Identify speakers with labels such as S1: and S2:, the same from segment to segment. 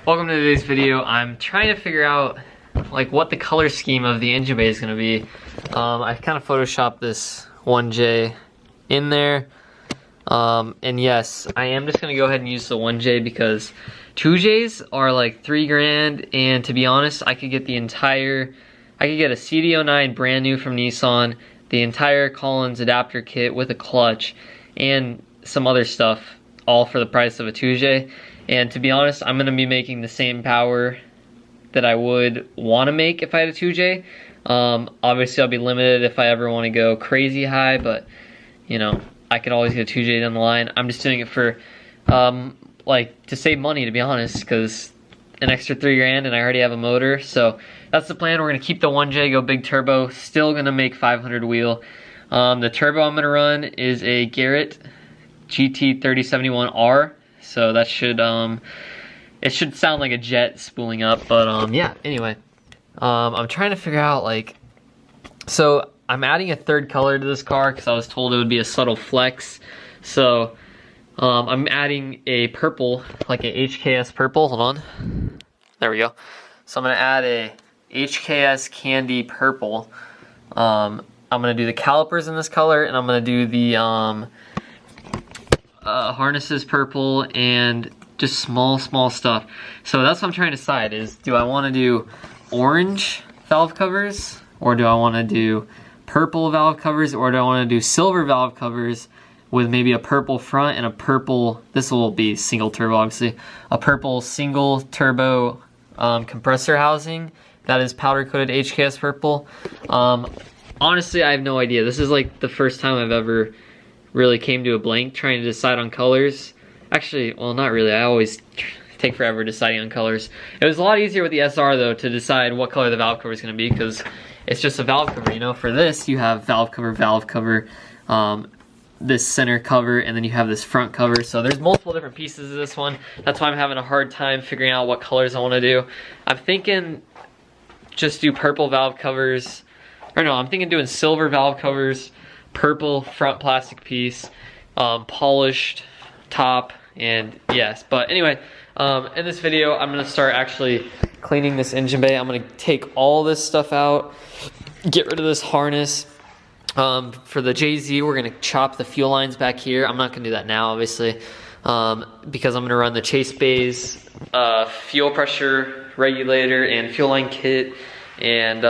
S1: Welcome to today's video. I'm trying to figure out like what the color scheme of the engine bay is going to be. I've kind of photoshopped this 1J in there. And yes, I am just going to go ahead and use the 1J because 2Js are like $3 grand, and to be honest, I could get a CD09 brand new from Nissan, the entire Collins adapter kit with a clutch and some other stuff, all for the price of a 2J. And to be honest, I'm going to be making the same power that I would want to make if I had a 2J. Obviously I'll be limited if I ever want to go crazy high, but you know, I could always get a 2J down the line. I'm just doing it for like to save money, to be honest, because an extra $3 and I already have a motor. So that's the plan. We're going to keep the 1J, go big turbo, still going to make 500 wheel. The turbo I'm going to run is a Garrett GT3071R. So that should it should sound like a jet spooling up, but yeah, anyway. I'm trying to figure out, like, so I'm adding a third color to this car because I was told it would be a subtle flex. So I'm adding a purple, like a HKS purple. Hold on. There we go. So I'm gonna add a HKS candy purple. I'm gonna do the calipers in this color, and I'm gonna do the harnesses purple, and just small stuff. So that's what I'm trying to decide is, do I want to do orange valve covers, or do I want to do purple valve covers, or do I want to do silver valve covers with maybe a purple front and a purple, this will be single turbo obviously, a purple single turbo compressor housing that is powder coated HKS purple. Honestly, I have no idea. This is like the first time I've ever really came to a blank trying to decide on colors. Actually, well, not really. I always take forever deciding on colors. It was a lot easier with the SR though to decide what color the valve cover is going to be, because it's just a valve cover, you know. For this, you have valve cover, this center cover, and then you have this front cover. So there's multiple different pieces of this one. That's why I'm having a hard time figuring out what colors I want to do. I'm thinking just do purple valve covers, or no, I'm thinking doing silver valve covers, purple front plastic piece, polished top, and yes. But anyway, in this video I'm gonna start actually cleaning this engine bay. I'm gonna take all this stuff out, get rid of this harness. For the JZ, we're gonna chop the fuel lines back here. I'm not gonna do that now, obviously, because I'm gonna run the chase bays, fuel pressure regulator, and fuel line kit, and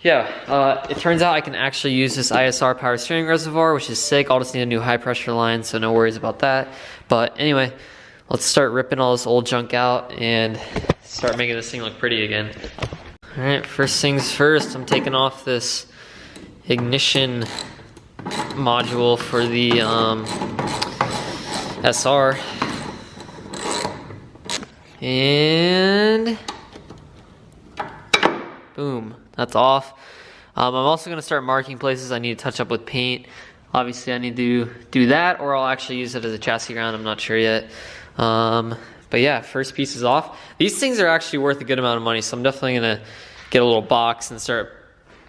S1: yeah, it turns out I can actually use this ISR power steering reservoir, which is sick. I'll just need a new high pressure line, so no worries about that. But anyway, let's start ripping all this old junk out and start making this thing look pretty again. All right, first things first, I'm taking off this ignition module for the SR. And boom, that's off. I'm also going to start marking places I need to touch up with paint. Obviously I need to do that, or I'll actually use it as a chassis ground, I'm not sure yet. But yeah, first piece is off. These things are actually worth a good amount of money, so I'm definitely going to get a little box and start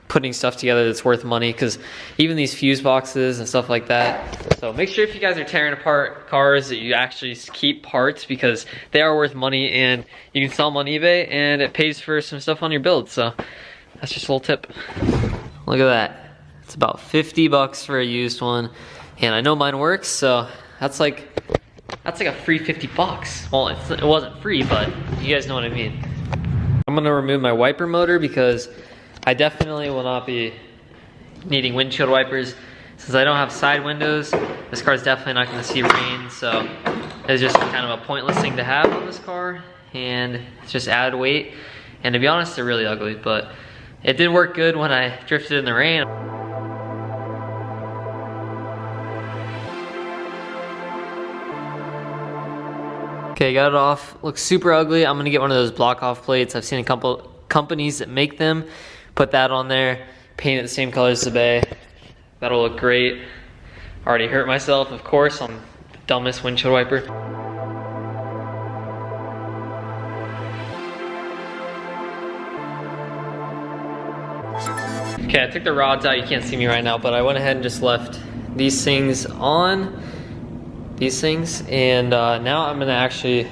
S1: putting stuff together that's worth money, because even these fuse boxes and stuff like that. So make sure if you guys are tearing apart cars that you actually keep parts, because they are worth money and you can sell them on eBay and it pays for some stuff on your build. So that's just a little tip. Look at that. It's about 50 bucks for a used one, and I know mine works, so that's like a free 50 bucks. Well, it wasn't free, but you guys know what I mean. I'm gonna remove my wiper motor because I definitely will not be needing windshield wipers. Since I don't have side windows, this car's definitely not gonna see rain, so it's just kind of a pointless thing to have on this car, and it's just added weight. And to be honest, they're really ugly, but it did work good when I drifted in the rain. Okay, got it off. Looks super ugly. I'm gonna get one of those block off plates. I've seen a couple companies that make them. Put that on there, paint it the same color as the bay. That'll look great. Already hurt myself, of course, on the dumbest windshield wiper. Okay, I took the rods out. You can't see me right now, but I went ahead and just left these things on. These things, and now I'm gonna actually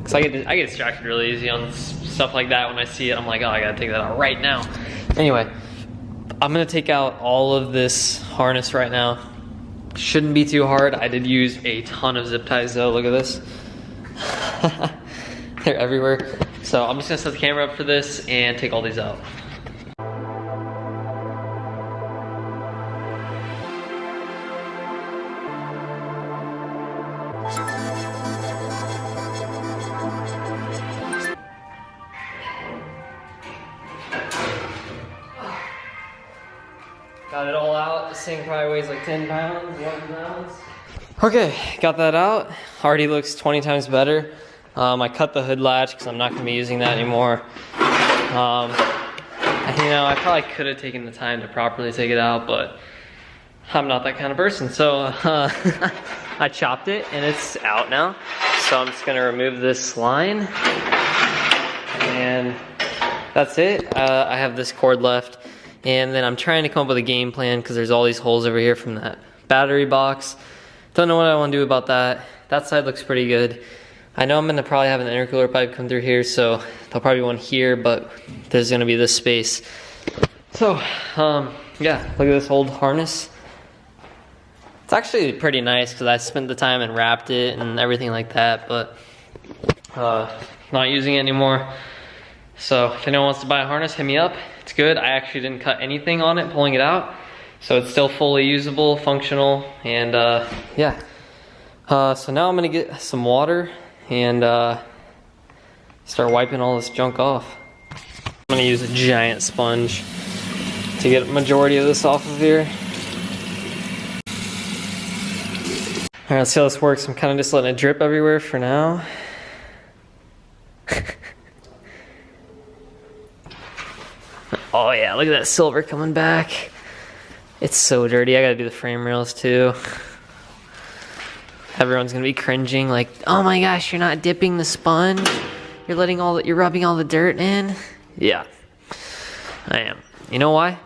S1: Cause I get distracted really easy on stuff like that. When I see it, I'm like, oh, I gotta take that out right now. Anyway, I'm gonna take out all of this harness right now. Shouldn't be too hard. I did use a ton of zip ties though, look at this. They're everywhere. So I'm just gonna set the camera up for this and take all these out. Got it all out. This thing probably weighs like 10 pounds, 11 pounds. Okay, got that out. Already looks 20 times better. I cut the hood latch because I'm not going to be using that anymore. You know, I probably could have taken the time to properly take it out, but I'm not that kind of person. So I chopped it and it's out now. So I'm just going to remove this line. And that's it. I have this cord left. And then I'm trying to come up with a game plan because there's all these holes over here from that battery box. Don't know what I want to do about that. That side looks pretty good. I know I'm going to probably have an intercooler pipe come through here, so there'll probably be one here, but there's going to be this space. So, yeah, look at this old harness. It's actually pretty nice because I spent the time and wrapped it and everything like that, but not using it anymore. So if anyone wants to buy a harness, hit me up. It's good. I actually didn't cut anything on it pulling it out, so it's still fully usable, functional, and yeah. So now I'm gonna get some water and start wiping all this junk off. I'm gonna use a giant sponge to get a majority of this off of here. All right, let's see how this works. I'm kind of just letting it drip everywhere for now. Oh yeah, look at that silver coming back. It's so dirty. I gotta do the frame rails too. Everyone's gonna be cringing like, oh my gosh, you're not dipping the sponge. You're rubbing all the dirt in. Yeah, I am. You know why?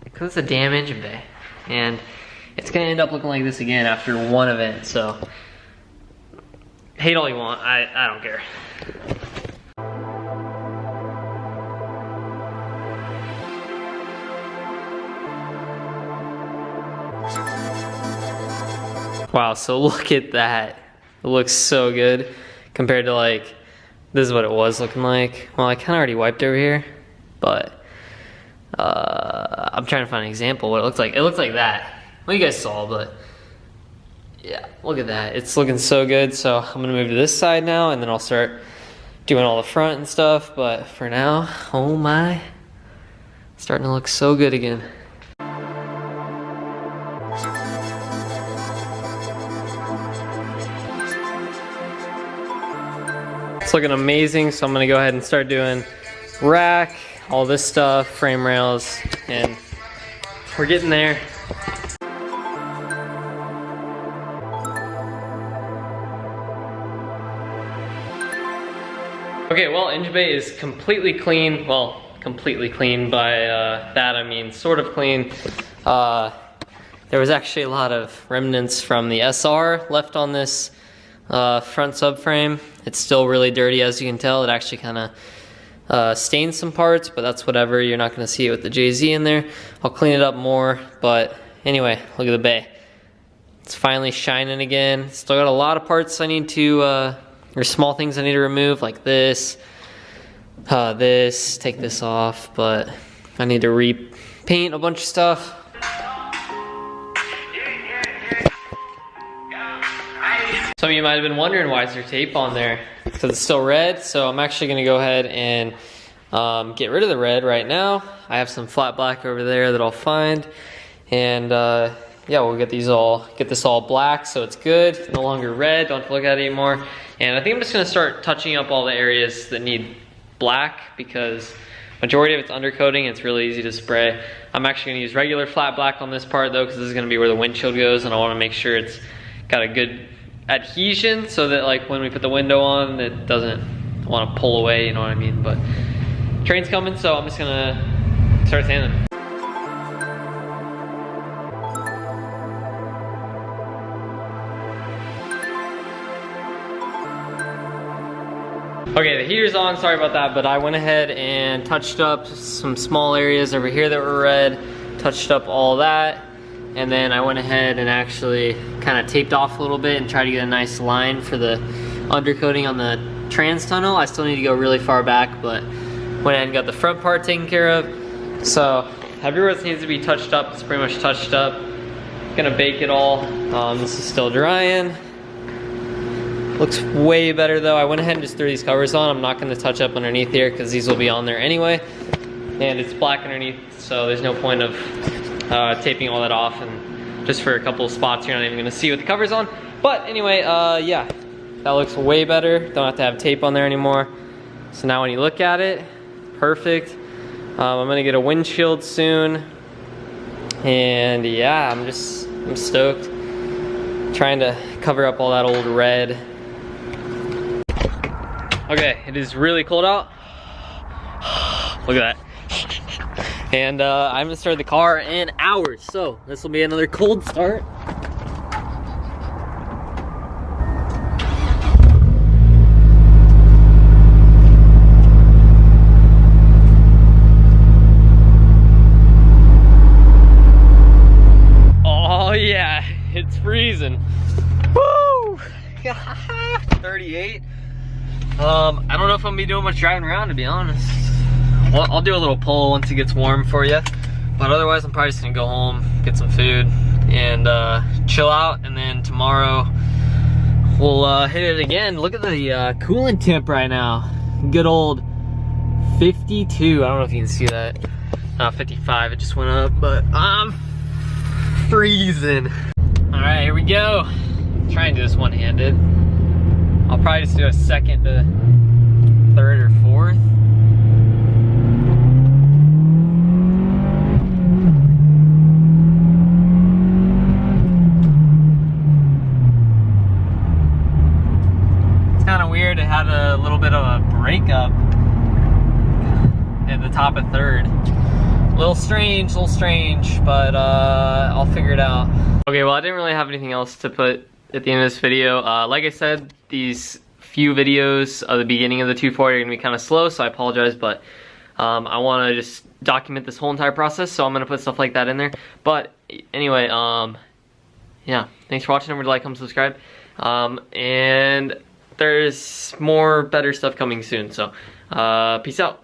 S1: Because it's a damn engine bay. And it's gonna end up looking like this again after one event, so hate all you want, I don't care. Wow, so look at that. It looks so good compared to like, this is what it was looking like. Well, I kind of already wiped over here, but I'm trying to find an example of what it looks like. It looks like that. Well, you guys saw, but yeah, look at that. It's looking so good. So I'm gonna move to this side now and then I'll start doing all the front and stuff. But for now, oh my, it's starting to look so good again. It's looking amazing, so I'm gonna go ahead and start doing rack, all this stuff, frame rails, and we're getting there. Okay, well, engine bay is completely clean. Well, completely clean. By that I mean sort of clean. There was actually a lot of remnants from the SR left on this front subframe. It's still really dirty, as you can tell. It actually kind of stains some parts, but that's whatever. You're not going to see it with the JZ in there. I'll clean it up more, but anyway, look at the bay. It's finally shining again. Still got a lot of parts I need to, or small things I need to remove, like this, take this off, but I need to repaint a bunch of stuff. Some of you might have been wondering, why is there tape on there? Because it's still red, so I'm actually going to go ahead and get rid of the red right now. I have some flat black over there that I'll find, and yeah, we'll get this all black so it's good, no longer red, don't have to look at it anymore. And I think I'm just going to start touching up all the areas that need black, because majority of it's undercoating, it's really easy to spray. I'm actually going to use regular flat black on this part though, because this is going to be where the windshield goes, and I want to make sure it's got a good adhesion so that like when we put the window on, it doesn't want to pull away, you know what I mean? But train's coming, so I'm just gonna start sanding. Okay, the heater's on, sorry about that, but I went ahead and touched up some small areas over here that were red, touched up all that, and then I went ahead and actually kind of taped off a little bit and tried to get a nice line for the undercoating on the trans tunnel. I still need to go really far back, but went ahead and got the front part taken care of. So everywhere that needs to be touched up, it's pretty much touched up. Gonna bake it all. This is still drying. Looks way better though. I went ahead and just threw these covers on. I'm not gonna touch up underneath here because these will be on there anyway. And it's black underneath, so there's no point of taping all that off. And just for a couple of spots, you're not even gonna see with the covers on. But anyway, yeah, that looks way better. Don't have to have tape on there anymore. So now when you look at it, perfect. I'm gonna get a windshield soon. And yeah, I'm stoked. Trying to cover up all that old red. Okay, it is really cold out. Look at that. And I haven't started the car in hours, so this will be another cold start. Oh yeah, it's freezing. Woo! 38. I don't know if I'm gonna be doing much driving around, to be honest. Well, I'll do a little pull once it gets warm for you. But otherwise, I'm probably just gonna go home, get some food, and chill out. And then tomorrow, we'll hit it again. Look at the coolant temp right now. Good old 52. I don't know if you can see that. 55, it just went up, but I'm freezing. All right, here we go. Try and do this one-handed. I'll probably just do a second to third or fourth. It's kind of weird. It had a little bit of a breakup at the top of third. A little strange, but I'll figure it out. Okay, well, I didn't really have anything else to put at the end of this video. Like I said, these few videos of the beginning of the 240 are gonna be kind of slow, so I apologize, but I wanna just document this whole entire process, so I'm gonna put stuff like that in there. But anyway, yeah, thanks for watching. Remember to like, comment, subscribe, and there's more better stuff coming soon, so peace out.